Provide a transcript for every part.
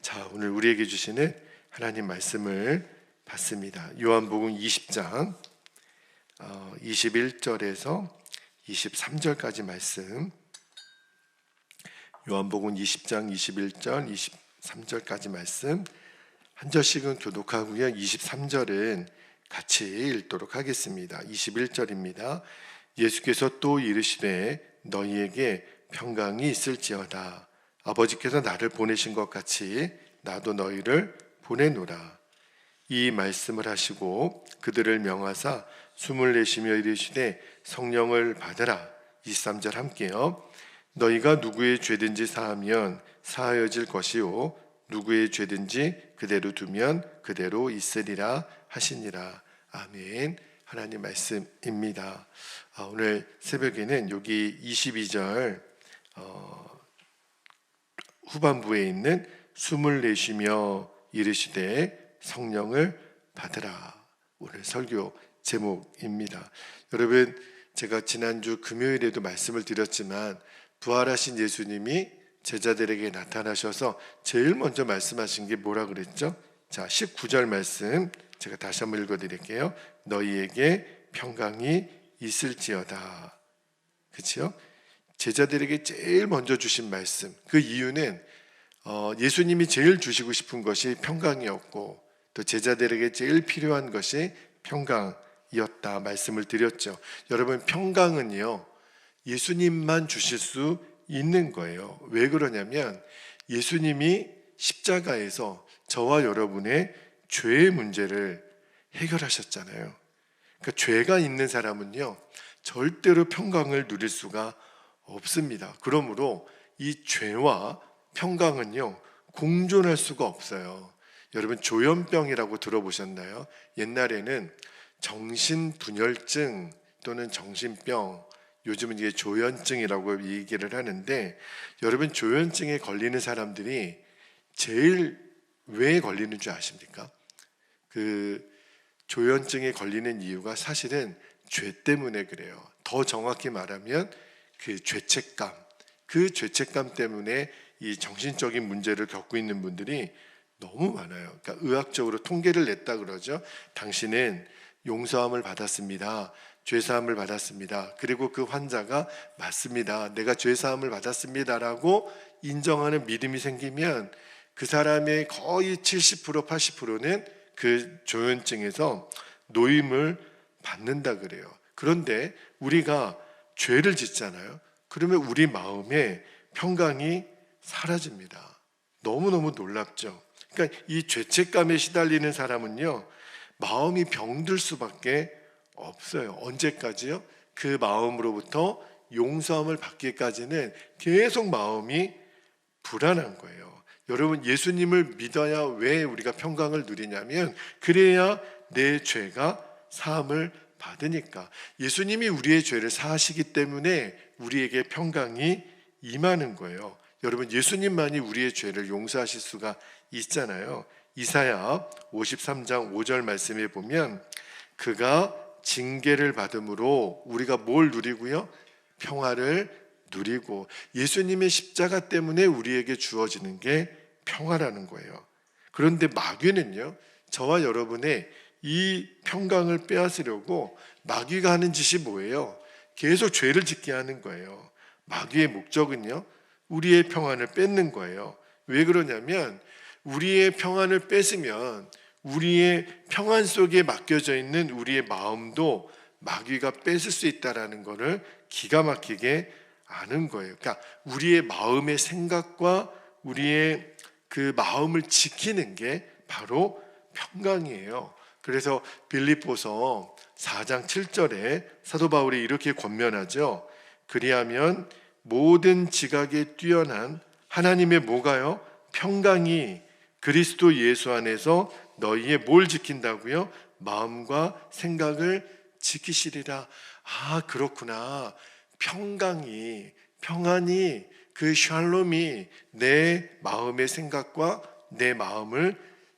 자, 오늘 우리에게 주시는 하나님 말씀을 받습니다. 요한복음 20장 21절에서 23절까지 말씀. 요한복음 20장 21절 23절까지 말씀 한 절씩은 교독하고요. 23절은 같이 읽도록 하겠습니다. 21절입니다. 예수께서 또 이르시되 너희에게 평강이 있을지어다. 아버지께서 나를 보내신 것 같이 나도 너희를 보내노라. 이 말씀을 하시고 그들을 명하사 숨을 내쉬며 이르시되 성령을 받으라. 23절 함께요. 너희가 누구의 죄든지 사하면 사하여질 것이요 누구의 죄든지 그대로 두면 그대로 있으리라 하시니라. 아멘. 하나님 말씀입니다. 오늘 새벽에는 여기 22절 후반부에 있는 숨을 내쉬며 이르시되 성령을 받으라. 오늘 설교 제목입니다. 여러분, 제가 지난주 금요일에도 말씀을 드렸지만 부활하신 예수님이 제자들에게 나타나셔서 제일 먼저 말씀하신 게 뭐라 그랬죠? 자, 19절 말씀 제가 다시 한번 읽어드릴게요. 너희에게 평강이 있을지어다. 그렇죠? 제자들에게 제일 먼저 주신 말씀, 그 이유는 예수님이 제일 주시고 싶은 것이 평강이었고 또 제자들에게 제일 필요한 것이 평강이었다 말씀을 드렸죠. 여러분, 평강은요 예수님만 주실 수 있는 거예요. 왜 그러냐면 예수님이 십자가에서 저와 여러분의 죄의 문제를 해결하셨잖아요. 그러니까 죄가 있는 사람은요 절대로 평강을 누릴 수가 없습니다. 그러므로 이 죄와 평강은요 공존할 수가 없어요. 여러분, 조현병이라고 들어보셨나요? 옛날에는 정신분열증 또는 정신병, 요즘은 이게 조현증이라고 얘기를 하는데, 여러분 조현증에 걸리는 사람들이 제일 왜 걸리는 줄 아십니까? 그 조현증에 걸리는 이유가 사실은 죄 때문에 그래요. 더 정확히 말하면 그 죄책감, 그 죄책감 때문에 이 정신적인 문제를 겪고 있는 분들이 너무 많아요. 그러니까 의학적으로 통계를 냈다 그러죠. 당신은 용서함을 받았습니다. 죄사함을 받았습니다. 그리고 그 환자가 맞습니다. 내가 죄사함을 받았습니다라고 인정하는 믿음이 생기면 그 사람의 거의 70% 80%는 그 조현증에서 노임을 받는다 그래요. 그런데 우리가 죄를 짓잖아요. 그러면 우리 마음에 평강이 사라집니다. 너무너무 놀랍죠. 그러니까 이 죄책감에 시달리는 사람은요 마음이 병들 수밖에 없어요. 언제까지요? 그 마음으로부터 용서함을 받기까지는 계속 마음이 불안한 거예요. 여러분, 예수님을 믿어야 왜 우리가 평강을 누리냐면 그래야 내 죄가 사함을 받으니까. 예수님이 우리의 죄를 사하시기 때문에 우리에게 평강이 임하는 거예요. 여러분, 예수님만이 우리의 죄를 용서하실 수가 있잖아요. 이사야 53장 5절 말씀에 보면 그가 징계를 받음으로 우리가 뭘 누리고요? 평화를 누리고, 예수님의 십자가 때문에 우리에게 주어지는 게 평화라는 거예요. 그런데 마귀는요 저와 여러분의 이 평강을 빼앗으려고 마귀가 하는 짓이 뭐예요? 계속 죄를 짓게 하는 거예요. 마귀의 목적은요 우리의 평안을 뺏는 거예요. 왜 그러냐면 우리의 평안을 뺏으면 우리의 평안 속에 맡겨져 있는 우리의 마음도 마귀가 뺏을 수 있다는 것을 기가 막히게 아는 거예요. 그러니까 우리의 마음의 생각과 우리의 그 마음을 지키는 게 바로 평강이에요. 그래서 빌립보서 4장 7절에 사도 바울이 이렇게 권면하죠. 그리하면 모든 지각에 뛰어난 하나님의 뭐가요? 평강이 그리스도 예수 안에서 너희의 뭘 지킨다고요? 마음과 생각을 지키시리라. 아, 그렇구나. 평강이, 평안이, 그 샬롬이 내 마음의 생각과 내 마음을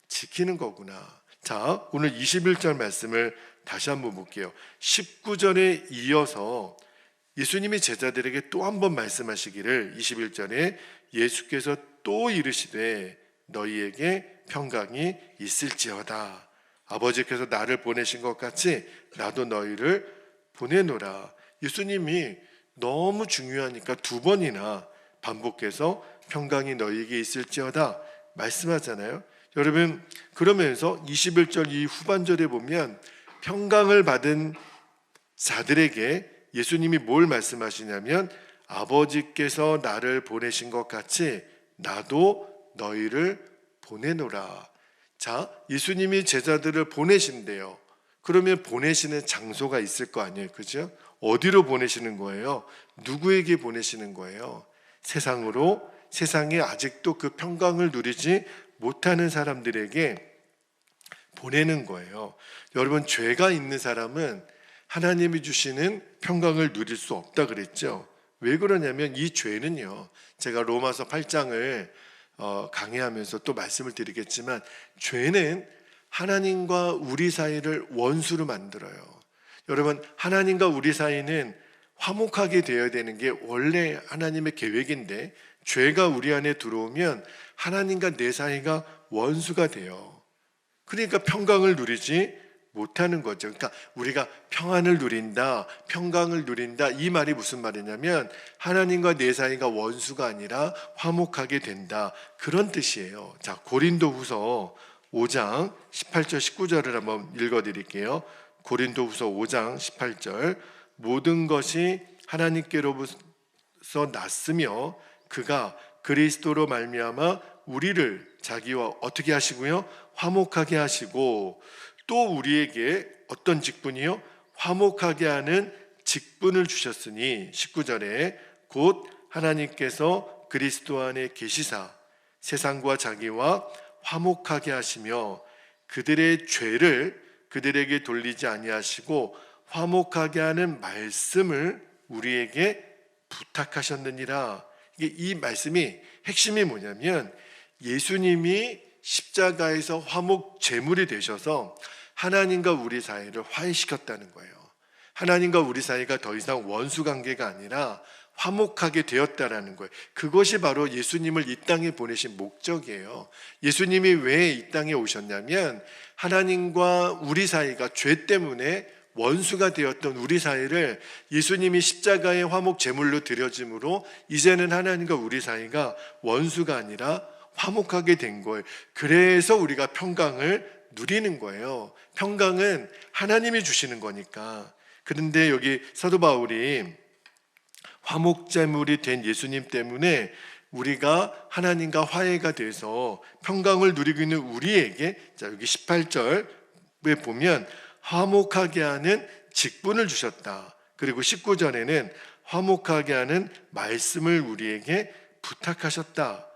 지키는 거구나. 자, 오늘 21절 말씀을 다시 한번 볼게요. 19절에 이어서 예수님이 제자들에게 또 한 번 말씀하시기를 21절에 예수께서 또 이르시되 너희에게 평강이 있을지어다. 아버지께서 나를 보내신 것 같이 나도 너희를 보내노라. 예수님이 너무 중요하니까 두 번이나 반복해서 평강이 너희에게 있을지어다 말씀하잖아요. 여러분, 그러면서 21절 이 후반절에 보면 평강을 받은 자들에게 예수님이 뭘 말씀하시냐면 아버지께서 나를 보내신 것 같이 나도 너희를 보내노라. 자, 예수님이 제자들을 보내신대요. 그러면 보내시는 장소가 있을 거 아니에요, 그죠? 어디로 보내시는 거예요? 누구에게 보내시는 거예요? 세상으로, 세상에 아직도 그 평강을 누리지 못하는 사람들에게 보내는 거예요. 여러분, 죄가 있는 사람은 하나님이 주시는 평강을 누릴 수 없다 그랬죠. 왜 그러냐면 이 죄는요, 제가 로마서 8장을 강의하면서 또 말씀을 드리겠지만 죄는 하나님과 우리 사이를 원수로 만들어요. 여러분, 하나님과 우리 사이는 화목하게 되어야 되는 게 원래 하나님의 계획인데 죄가 우리 안에 들어오면 하나님과 내 사이가 원수가 돼요. 그러니까 평강을 누리지 못하는 거죠. 그러니까 우리가 평안을 누린다, 평강을 누린다, 이 말이 무슨 말이냐면 하나님과 내 사이가 원수가 아니라 화목하게 된다, 그런 뜻이에요. 자, 고린도후서 5장 18절 19절을 한번 읽어드릴게요. 고린도후서 5장 18절, 모든 것이 하나님께로부터 났으며 그가 그리스도로 말미암아 우리를 자기와 어떻게 하시고요? 화목하게 하시고 또 우리에게 어떤 직분이요? 화목하게 하는 직분을 주셨으니 19절에 곧 하나님께서 그리스도 안에 계시사 세상과 자기와 화목하게 하시며 그들의 죄를 그들에게 돌리지 아니하시고 화목하게 하는 말씀을 우리에게 부탁하셨느니라. 이 말씀이 핵심이 뭐냐면 예수님이 십자가에서 화목 제물이 되셔서 하나님과 우리 사이를 화해시켰다는 거예요. 하나님과 우리 사이가 더 이상 원수 관계가 아니라 화목하게 되었다라는 거예요. 그것이 바로 예수님을 이 땅에 보내신 목적이에요. 예수님이 왜 이 땅에 오셨냐면 하나님과 우리 사이가 죄 때문에 원수가 되었던 우리 사이를 예수님이 십자가의 화목 제물로 드려짐으로 이제는 하나님과 우리 사이가 원수가 아니라 화목하게 된 거예요. 그래서 우리가 평강을 누리는 거예요. 평강은 하나님이 주시는 거니까. 그런데 여기 사도 바울이 화목제물이 된 예수님 때문에 우리가 하나님과 화해가 돼서 평강을 누리고 있는 우리에게, 자 여기 18절에 보면 화목하게 하는 직분을 주셨다. 그리고 19절에는 화목하게 하는 말씀을 우리에게 부탁하셨다.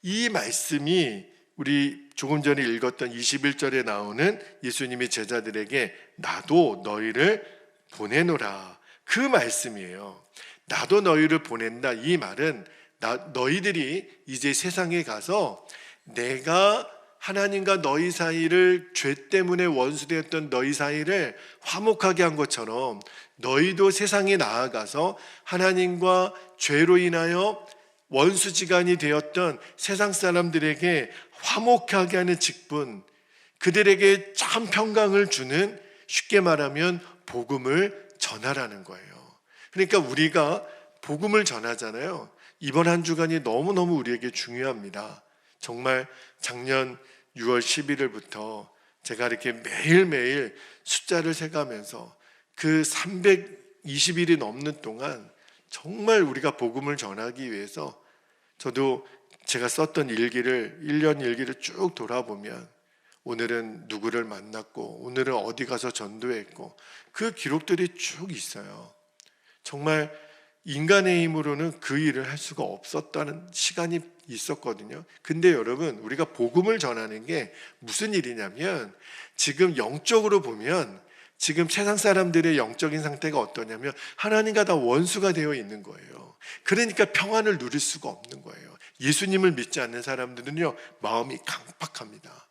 이 말씀이 우리 조금 전에 읽었던 21절에 나오는 예수님이 제자들에게 나도 너희를 보내노라, 그 말씀이에요. 나도 너희를 보낸다, 이 말은 너희들이 이제 세상에 가서 내가 하나님과 너희 사이를 죄 때문에 원수되었던 너희 사이를 화목하게 한 것처럼 너희도 세상에 나아가서 하나님과 죄로 인하여 원수지간이 되었던 세상 사람들에게 화목하게 하는 직분, 그들에게 참 평강을 주는, 쉽게 말하면 복음을 전하라는 거예요. 그러니까 우리가 복음을 전하잖아요. 이번 한 주간이 너무너무 우리에게 중요합니다. 정말 작년 6월 11일부터 제가 이렇게 매일매일 숫자를 세가면서 그 320일이 넘는 동안 정말 우리가 복음을 전하기 위해서 저도 제가 썼던 일기를 1년 일기를 쭉 돌아보면 오늘은 누구를 만났고 오늘은 어디 가서 전도했고 그 기록들이 쭉 있어요. 정말 인간의 힘으로는 그 일을 할 수가 없었다는 시간이 있었거든요. 근데 여러분, 우리가 복음을 전하는 게 무슨 일이냐면 지금 영적으로 보면 지금 세상 사람들의 영적인 상태가 어떠냐면 하나님과 다 원수가 되어 있는 거예요. 그러니까 평안을 누릴 수가 없는 거예요. 예수님을 믿지 않는 사람들은요, 마음이 강팍합니다.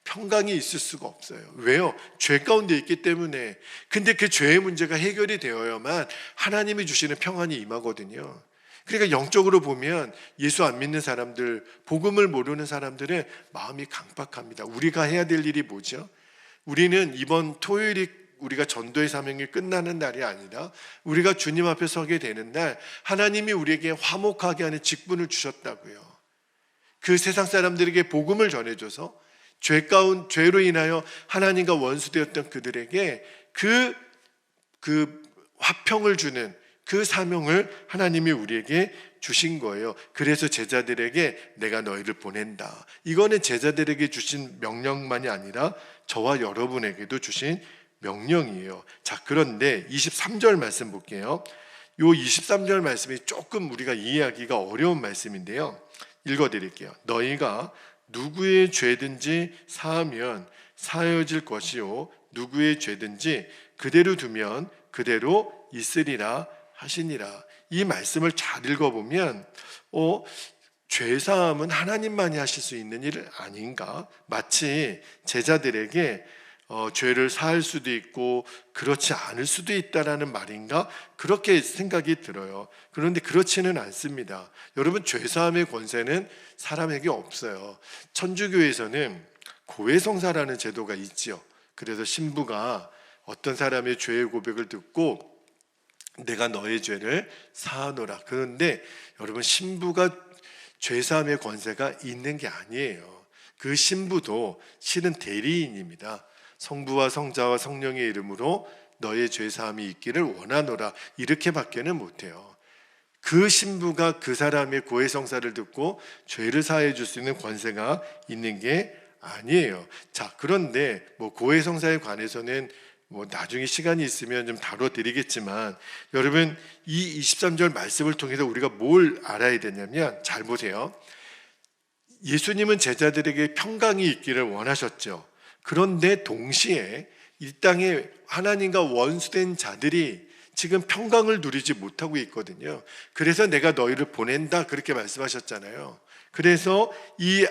평강이 있을 수가 없어요. 왜요? 죄 가운데 있기 때문에. 근데 그 죄의 문제가 해결이 되어야만 하나님이 주시는 평안이 임하거든요. 그러니까 영적으로 보면 예수 안 믿는 사람들, 복음을 모르는 사람들은 마음이 강박합니다. 우리가 해야 될 일이 뭐죠? 우리는 이번 토요일이 우리가 전도의 사명이 끝나는 날이 아니라 우리가 주님 앞에 서게 되는 날 하나님이 우리에게 화목하게 하는 직분을 주셨다고요. 그 세상 사람들에게 복음을 전해줘서 죄로 인하여 하나님과 원수되었던 그들에게 그 화평을 주는 그 사명을 하나님이 우리에게 주신 거예요. 그래서 제자들에게 내가 너희를 보낸다. 이거는 제자들에게 주신 명령만이 아니라 저와 여러분에게도 주신 명령이에요. 자, 그런데 23절 말씀 볼게요. 이 23절 말씀이 조금 우리가 이해하기가 어려운 말씀인데요. 읽어드릴게요. 너희가 누구의 죄든지 사하면 사하여질 것이요 누구의 죄든지 그대로 두면 그대로 있으리라 하시니라. 이 말씀을 잘 읽어보면 죄사함은 하나님만이 하실 수 있는 일 아닌가? 마치 제자들에게 죄를 사할 수도 있고 그렇지 않을 수도 있다라는 말인가? 그렇게 생각이 들어요. 그런데 그렇지는 않습니다. 여러분, 죄사함의 권세는 사람에게 없어요. 천주교에서는 고해성사라는 제도가 있지요. 그래서 신부가 어떤 사람의 죄의 고백을 듣고 내가 너의 죄를 사하노라. 그런데 여러분, 신부가 죄사함의 권세가 있는 게 아니에요. 그 신부도 실은 대리인입니다. 성부와 성자와 성령의 이름으로 너의 죄사함이 있기를 원하노라. 이렇게밖에는 못해요. 그 신부가 그 사람의 고해성사를 듣고 죄를 사해 줄 수 있는 권세가 있는 게 아니에요. 자, 그런데 고해성사에 관해서는 나중에 시간이 있으면 좀 다뤄드리겠지만, 여러분, 이 23절 말씀을 통해서 우리가 뭘 알아야 되냐면, 잘 보세요. 예수님은 제자들에게 평강이 있기를 원하셨죠. 그런데 동시에 이 땅에 하나님과 원수된 자들이 지금 평강을 누리지 못하고 있거든요. 그래서 내가 너희를 보낸다, 그렇게 말씀하셨잖아요. 그래서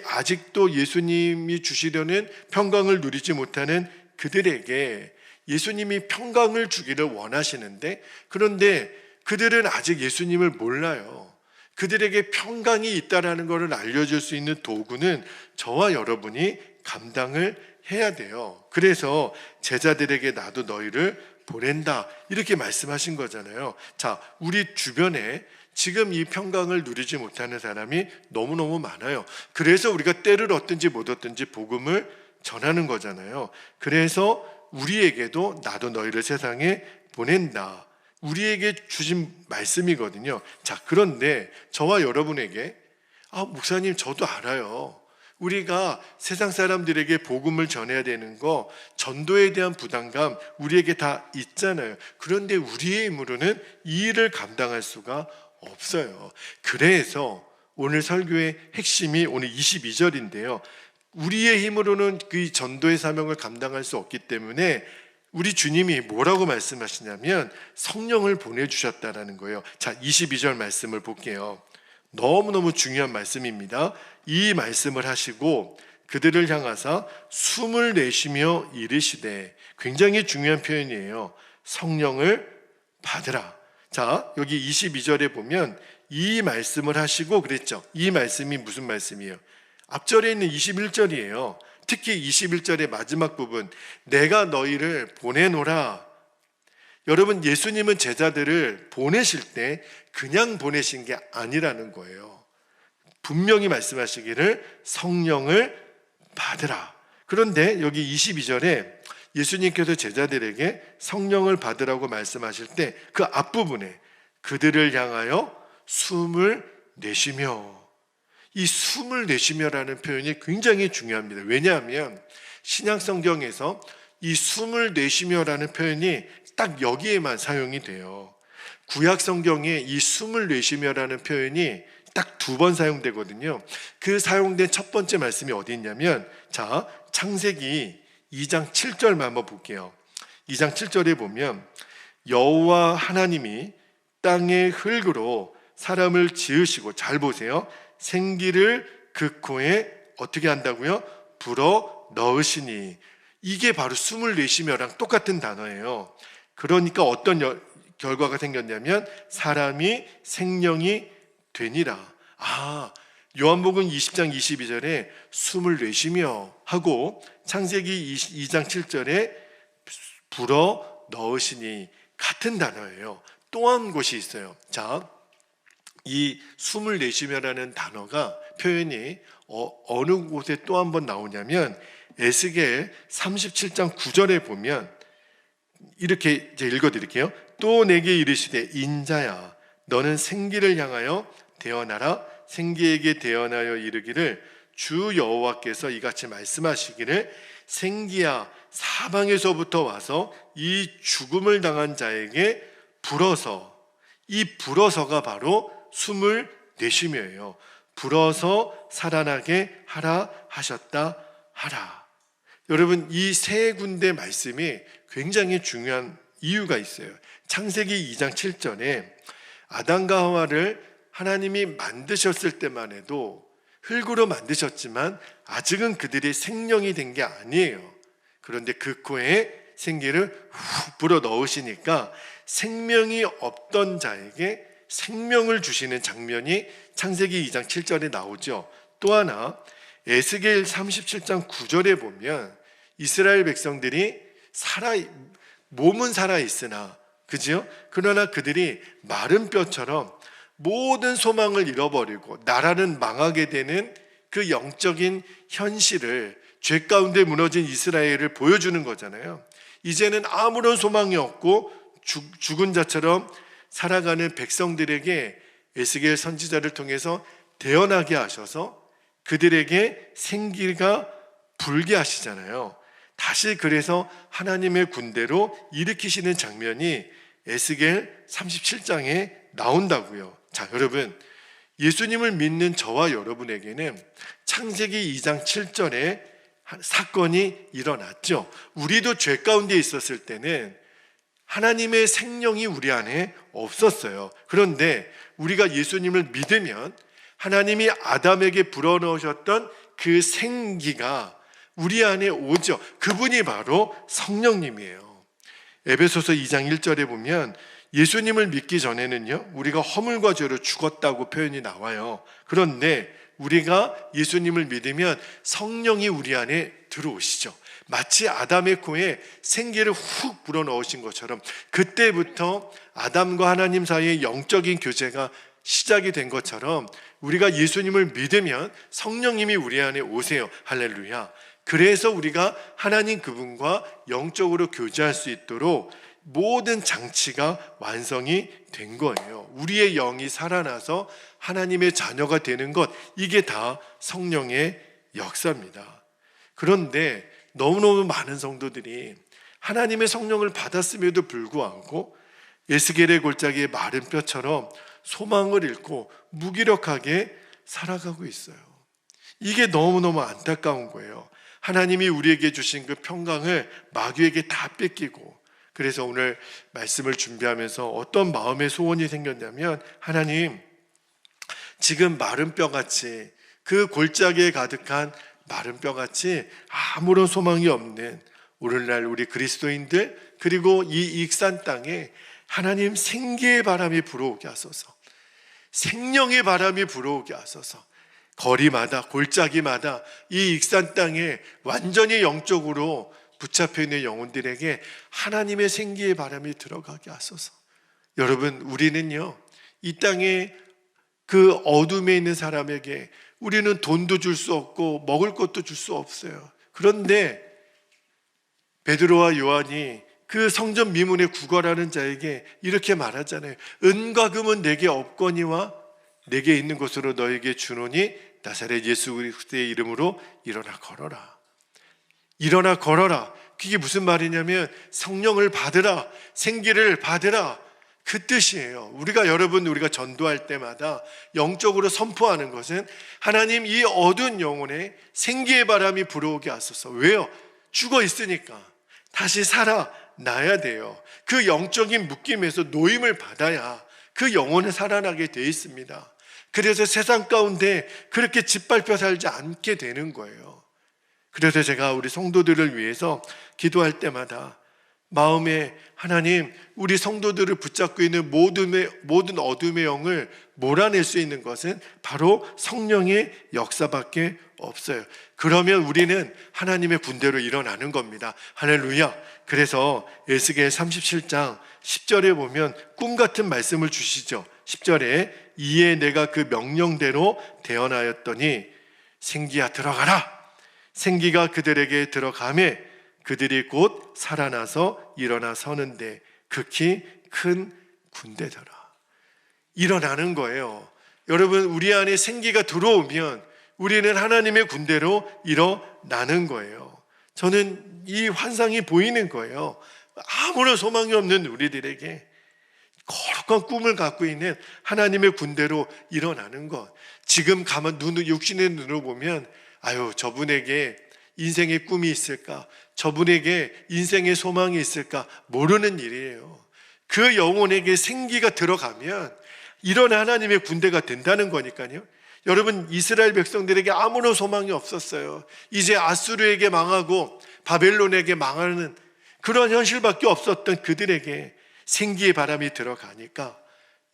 아직도 예수님이 주시려는 평강을 누리지 못하는 그들에게 예수님이 평강을 주기를 원하시는데, 그런데 그들은 아직 예수님을 몰라요. 그들에게 평강이 있다라는 것을 알려줄 수 있는 도구는 저와 여러분이 감당을 해야 돼요. 그래서 제자들에게 나도 너희를 보낸다, 이렇게 말씀하신 거잖아요. 자, 우리 주변에 지금 이 평강을 누리지 못하는 사람이 너무너무 많아요. 그래서 우리가 때를 얻든지 못 얻든지 복음을 전하는 거잖아요. 그래서 우리에게도 나도 너희를 세상에 보낸다, 우리에게 주신 말씀이거든요. 자, 그런데 저와 여러분에게 목사님, 저도 알아요. 우리가 세상 사람들에게 복음을 전해야 되는 거, 전도에 대한 부담감 우리에게 다 있잖아요. 그런데 우리의 힘으로는 이 일을 감당할 수가 없어요. 그래서 오늘 설교의 핵심이 오늘 22절인데요. 우리의 힘으로는 그 전도의 사명을 감당할 수 없기 때문에 우리 주님이 뭐라고 말씀하시냐면 성령을 보내주셨다라는 거예요. 자, 22절 말씀을 볼게요. 너무너무 중요한 말씀입니다. 이 말씀을 하시고 그들을 향하사 숨을 내쉬며 이르시되, 굉장히 중요한 표현이에요. 성령을 받으라. 자, 여기 22절에 보면 이 말씀을 하시고 그랬죠. 이 말씀이 무슨 말씀이에요? 앞절에 있는 21절이에요. 특히 21절의 마지막 부분, 내가 너희를 보내노라. 여러분, 예수님은 제자들을 보내실 때 그냥 보내신 게 아니라는 거예요. 분명히 말씀하시기를 성령을 받으라. 그런데 여기 22절에 예수님께서 제자들에게 성령을 받으라고 말씀하실 때 그 앞부분에 그들을 향하여 숨을 내쉬며, 이 숨을 내쉬며라는 표현이 굉장히 중요합니다. 왜냐하면 신약 성경에서 이 숨을 내쉬며라는 표현이 딱 여기에만 사용이 돼요. 구약 성경에 이 숨을 내쉬며라는 표현이 딱 2번 사용되거든요. 그 사용된 첫 번째 말씀이 어디 있냐면, 자, 창세기 2장 7절만 한번 볼게요. 2장 7절에 보면 여호와 하나님이 땅의 흙으로 사람을 지으시고, 잘 보세요, 생기를 그 코에 어떻게 한다고요? 불어 넣으시니. 이게 바로 숨을 내쉬며랑 똑같은 단어예요. 그러니까 어떤 결과가 생겼냐면 사람이 생명이 되니라. 요한복음 20장 22절에 숨을 내쉬며 하고 창세기 2장 7절에 불어 넣으시니 같은 단어예요. 또 한 곳이 있어요. 자, 이 숨을 내쉬며라는 단어가 표현이 어느 곳에 또 한 번 나오냐면 에스겔 37장 9절에 보면 이렇게 이제 읽어드릴게요. 또 내게 이르시되 인자야 너는 생기를 향하여 대언하라. 생기에게 대언하여 이르기를 주 여호와께서 이같이 말씀하시기를 생기야 사방에서부터 와서 이 죽음을 당한 자에게 불어서, 이 불어서가 바로 숨을 내쉬며예요. 불어서 살아나게 하라 하셨다 하라. 여러분, 이 세 군데 말씀이 굉장히 중요한 이유가 있어요. 창세기 2장 7절에 아담과 하와를 하나님이 만드셨을 때만 해도 흙으로 만드셨지만 아직은 그들이 생명이 된 게 아니에요. 그런데 그 코에 생기를 훅 불어 넣으시니까 생명이 없던 자에게 생명을 주시는 장면이 창세기 2장 7절에 나오죠. 또 하나 에스겔 37장 9절에 보면 이스라엘 백성들이 몸은 살아있으나 그지요? 그러나 그들이 마른 뼈처럼 모든 소망을 잃어버리고 나라는 망하게 되는 그 영적인 현실을 죄 가운데 무너진 이스라엘을 보여주는 거잖아요. 이제는 아무런 소망이 없고 죽은 자처럼 살아가는 백성들에게 에스겔 선지자를 통해서 대언하게 하셔서 그들에게 생기가 불게 하시잖아요. 다시 그래서 하나님의 군대로 일으키시는 장면이 에스겔 37장에 나온다고요. 자, 여러분, 예수님을 믿는 저와 여러분에게는 창세기 2장 7절에 사건이 일어났죠. 우리도 죄 가운데 있었을 때는 하나님의 생명이 우리 안에 없었어요. 그런데 우리가 예수님을 믿으면 하나님이 아담에게 불어넣으셨던 그 생기가 우리 안에 오죠. 그분이 바로 성령님이에요. 에베소서 2장 1절에 보면 예수님을 믿기 전에는요, 우리가 허물과 죄로 죽었다고 표현이 나와요. 그런데 우리가 예수님을 믿으면 성령이 우리 안에 들어오시죠. 마치 아담의 코에 생기를 훅 불어넣으신 것처럼 그때부터 아담과 하나님 사이의 영적인 교제가 시작이 된 것처럼 우리가 예수님을 믿으면 성령님이 우리 안에 오세요. 할렐루야. 그래서 우리가 하나님 그분과 영적으로 교제할 수 있도록 모든 장치가 완성이 된 거예요. 우리의 영이 살아나서 하나님의 자녀가 되는 것, 이게 다 성령의 역사입니다. 그런데 너무너무 많은 성도들이 하나님의 성령을 받았음에도 불구하고 에스겔의 골짜기의 마른 뼈처럼 소망을 잃고 무기력하게 살아가고 있어요. 이게 너무너무 안타까운 거예요. 하나님이 우리에게 주신 그 평강을 마귀에게 다 뺏기고, 그래서 오늘 말씀을 준비하면서 어떤 마음의 소원이 생겼냐면, 하나님, 지금 마른 뼈같이, 그 골짜기에 가득한 마른 뼈같이 아무런 소망이 없는 오늘날 우리 그리스도인들, 그리고 이 익산 땅에 하나님 생기의 바람이 불어오게 하소서, 생명의 바람이 불어오게 하소서. 거리마다, 골짜기마다 이 익산 땅에 완전히 영적으로 붙잡혀 있는 영혼들에게 하나님의 생기의 바람이 들어가게 하소서. 여러분, 우리는요, 이 땅에 그 어둠에 있는 사람에게 우리는 돈도 줄 수 없고 먹을 것도 줄 수 없어요. 그런데 베드로와 요한이 그 성전 미문에 구걸하는 자에게 이렇게 말하잖아요. 은과 금은 내게 없거니와 내게 있는 곳으로 너에게 주노니 나사렛 예수 그리스도의 이름으로 일어나 걸어라. 일어나 걸어라. 그게 무슨 말이냐면 성령을 받으라, 생기를 받으라, 그 뜻이에요. 우리가 전도할 때마다 영적으로 선포하는 것은 하나님, 이 어두운 영혼에 생기의 바람이 불어오게 하소서. 왜요? 죽어 있으니까 다시 살아나야 돼요. 그 영적인 묶임에서 노임을 받아야 그 영혼은 살아나게 돼 있습니다. 그래서 세상 가운데 그렇게 짓밟혀 살지 않게 되는 거예요. 그래서 제가 우리 성도들을 위해서 기도할 때마다 마음에 하나님, 우리 성도들을 붙잡고 있는 모든 어둠의 영을 몰아낼 수 있는 것은 바로 성령의 역사밖에 없어요. 그러면 우리는 하나님의 군대로 일어나는 겁니다. 할렐루야. 그래서 에스겔 37장 10절에 보면 꿈 같은 말씀을 주시죠. 10절에 이에 내가 그 명령대로 대언하였더니 생기야 들어가라. 생기가 그들에게 들어가매 그들이 곧 살아나서 일어나 서는데 극히 큰 군대더라. 일어나는 거예요. 여러분, 우리 안에 생기가 들어오면 우리는 하나님의 군대로 일어나는 거예요. 저는 이 환상이 보이는 거예요. 아무런 소망이 없는 우리들에게 거룩한 꿈을 갖고 있는 하나님의 군대로 일어나는 것. 지금 가만 육신의 눈으로 보면 아유, 저분에게 인생의 꿈이 있을까? 저분에게 인생의 소망이 있을까? 모르는 일이에요. 그 영혼에게 생기가 들어가면 이런 하나님의 군대가 된다는 거니까요. 여러분, 이스라엘 백성들에게 아무런 소망이 없었어요. 이제 아수르에게 망하고 바벨론에게 망하는 그런 현실밖에 없었던 그들에게 생기의 바람이 들어가니까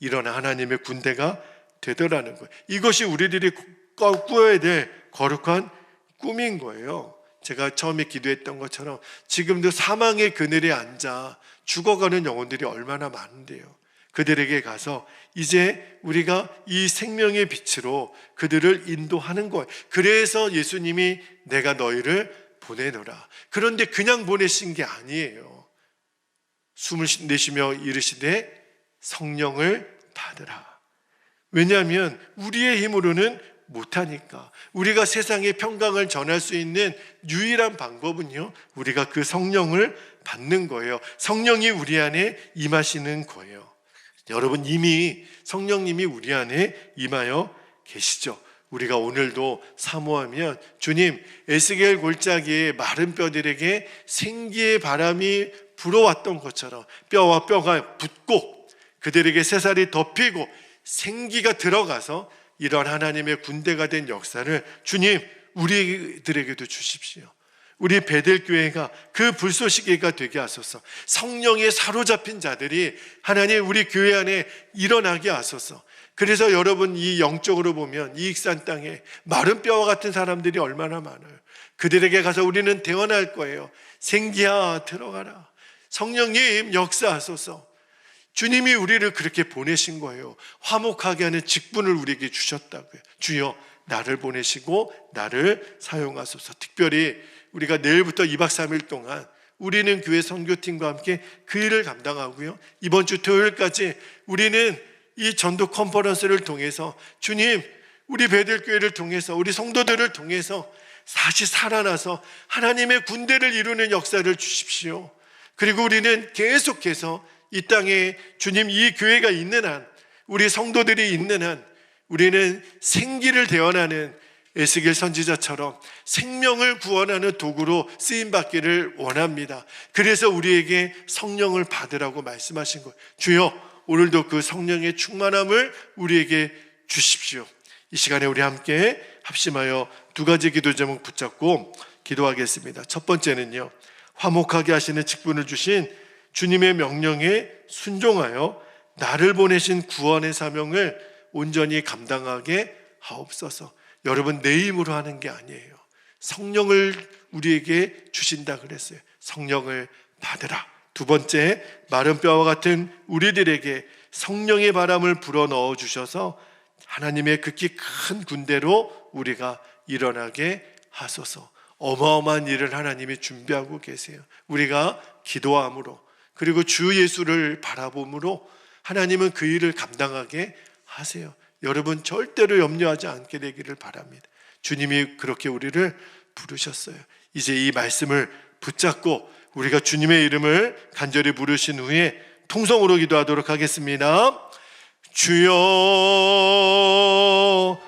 일어나 하나님의 군대가 되더라는 거예요. 이것이 우리들이 꾸어야 될 거룩한 꿈인 거예요. 제가 처음에 기도했던 것처럼 지금도 사망의 그늘에 앉아 죽어가는 영혼들이 얼마나 많은데요. 그들에게 가서 이제 우리가 이 생명의 빛으로 그들을 인도하는 거예요. 그래서 예수님이 내가 너희를 보내노라. 그런데 그냥 보내신 게 아니에요. 숨을 내쉬며 이르시되 성령을 받으라. 왜냐하면 우리의 힘으로는 못하니까. 우리가 세상에 평강을 전할 수 있는 유일한 방법은요, 우리가 그 성령을 받는 거예요. 성령이 우리 안에 임하시는 거예요. 여러분, 이미 성령님이 우리 안에 임하여 계시죠. 우리가 오늘도 사모하면 주님, 에스겔 골짜기에 마른 뼈들에게 생기의 바람이 불어왔던 것처럼 뼈와 뼈가 붙고 그들에게 새살이 덮이고 생기가 들어가서 이런 하나님의 군대가 된 역사를 주님, 우리들에게도 주십시오. 우리 베델교회가 그 불쏘시개가 되게 하소서. 성령에 사로잡힌 자들이 하나님 우리 교회 안에 일어나게 하소서. 그래서 여러분, 이 영적으로 보면 이 익산 땅에 마른 뼈와 같은 사람들이 얼마나 많아요. 그들에게 가서 우리는 대언할 거예요. 생기야 들어가라. 성령님 역사하소서. 주님이 우리를 그렇게 보내신 거예요. 화목하게 하는 직분을 우리에게 주셨다고요. 주여, 나를 보내시고 나를 사용하소서. 특별히 우리가 내일부터 2박 3일 동안 우리는 교회 선교팀과 함께 그 일을 감당하고요, 이번 주 토요일까지 우리는 이 전도 컨퍼런스를 통해서 주님, 우리 베델교회를 통해서 우리 성도들을 통해서 다시 살아나서 하나님의 군대를 이루는 역사를 주십시오. 그리고 우리는 계속해서 이 땅에 주님, 이 교회가 있는 한, 우리 성도들이 있는 한 우리는 생기를 대언하는 에스겔 선지자처럼 생명을 구원하는 도구로 쓰임받기를 원합니다. 그래서 우리에게 성령을 받으라고 말씀하신 거예요. 주여, 오늘도 그 성령의 충만함을 우리에게 주십시오. 이 시간에 우리 함께 합심하여 두 가지 기도 제목 붙잡고 기도하겠습니다. 첫 번째는요, 화목하게 하시는 직분을 주신 주님의 명령에 순종하여 나를 보내신 구원의 사명을 온전히 감당하게 하옵소서. 여러분, 내 힘으로 하는 게 아니에요. 성령을 우리에게 주신다 그랬어요. 성령을 받으라. 두 번째, 마른 뼈와 같은 우리들에게 성령의 바람을 불어넣어 주셔서 하나님의 극히 큰 군대로 우리가 일어나게 하소서. 어마어마한 일을 하나님이 준비하고 계세요. 우리가 기도함으로, 그리고 주 예수를 바라봄으로 하나님은 그 일을 감당하게 하세요. 여러분, 절대로 염려하지 않게 되기를 바랍니다. 주님이 그렇게 우리를 부르셨어요. 이제 이 말씀을 붙잡고 우리가 주님의 이름을 간절히 부르신 후에 통성으로 기도하도록 하겠습니다. 주여